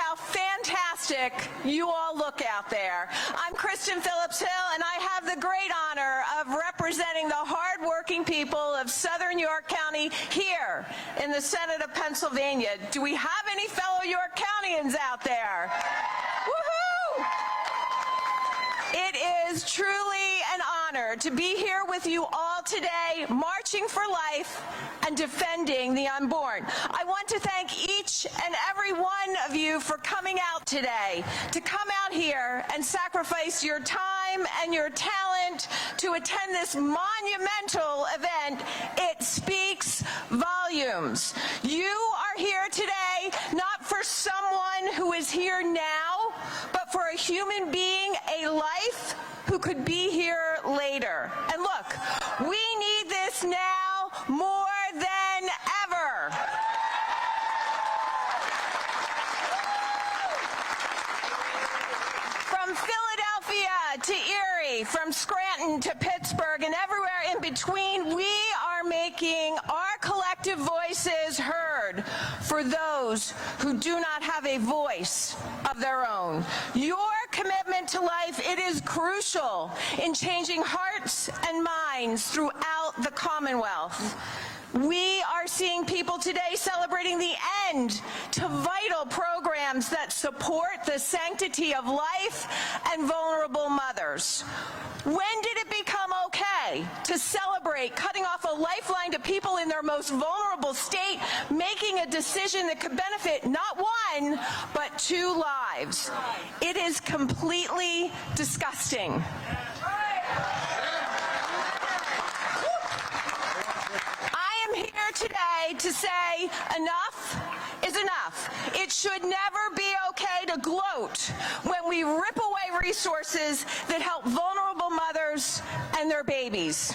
how fantastic you all look out there. I'm Kristin Phillips-Hill, and I have the great honor of representing the hard-working people of Southern York County here in the Senate of Pennsylvania. Do we have any fellow York Countyans out there? Woohoo! It is truly an honor to be here with you all today, marching for life and defending the unborn. I want to thank each and every one of you for coming out today, to come out here and sacrifice your time and your talent to attend this monumental event. It speaks volumes. You are here today not for someone who is here now, but for a human being, a life who could be here later. And look, we need this now more than ever. From Philadelphia to Erie, from Scranton to Pittsburgh, and everywhere in between, we are making our collective voices heard for those who do not have a voice of their own. Your commitment to life, it is crucial in changing hearts and minds throughout the Commonwealth. We are seeing people today celebrating the end to vital programs that support the sanctity of life and vulnerable mothers. When did it become okay to celebrate cutting off a lifeline to people in their most vulnerable state, making a decision that could benefit not one, but 2 lives? It is completely disgusting. Here today to say enough is enough. It should never be okay to gloat when we rip away resources that help vulnerable mothers and their babies.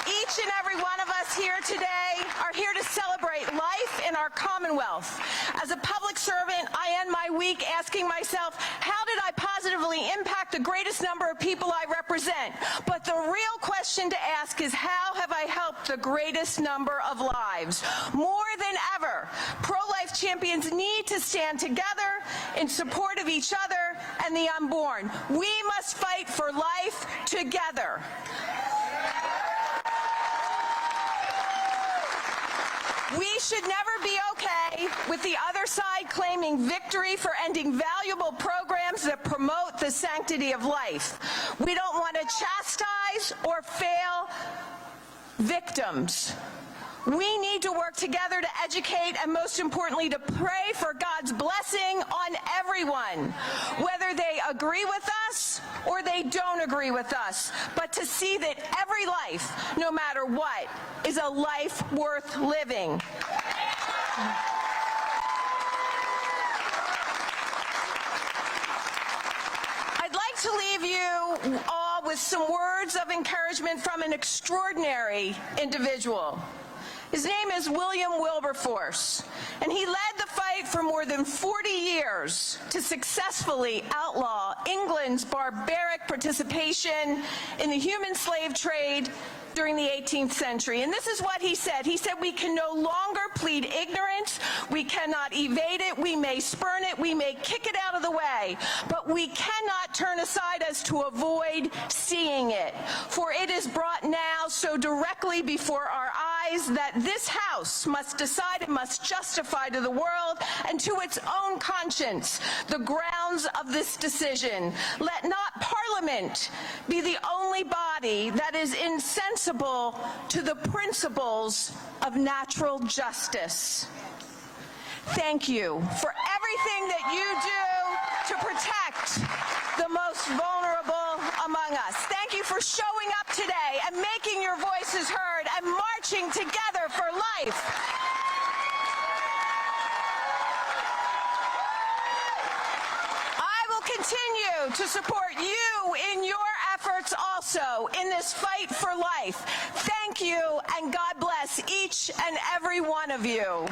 Each and every one of us here today are here to celebrate life in our Commonwealth. As a public servant, I end my week asking myself, how did I positively impact the greatest number of people I represent? But the real question to ask is, how have I helped the greatest number of lives? More than ever, pro-life champions need to stand together in support of each other and the unborn. We must fight for life together. We should never be okay with the other side claiming victory for ending valuable programs that promote the sanctity of life. We don't want to chastise or fail victims. We need to work together to educate and, most importantly, to pray for God's blessing on everyone, whether they agree with us or they don't agree with us, but to see that every life, no matter what, is a life worth living. I'd like to leave you all with some words of encouragement from an extraordinary individual. His name is William Wilberforce, and he led the fight for more than 40 years to successfully outlaw England's barbaric participation in the human slave trade during the 18th century. And this is what he said. He said, we can no longer plead ignorance, we cannot evade it, we may spurn it, we may kick it out of the way, but we cannot turn aside as to avoid seeing it. For it is brought now so directly before our eyes that this House must decide and must justify to the world and to its own conscience the grounds of this decision. Let not Parliament be the only body that is insensible to the principles of natural justice. Thank you for everything that you do to protect the most vulnerable among us. Thank you for showing up today and making your voices heard and marching together for life. I will continue to support you in your efforts also in this fight for life. Thank you, and God bless each and every one of you.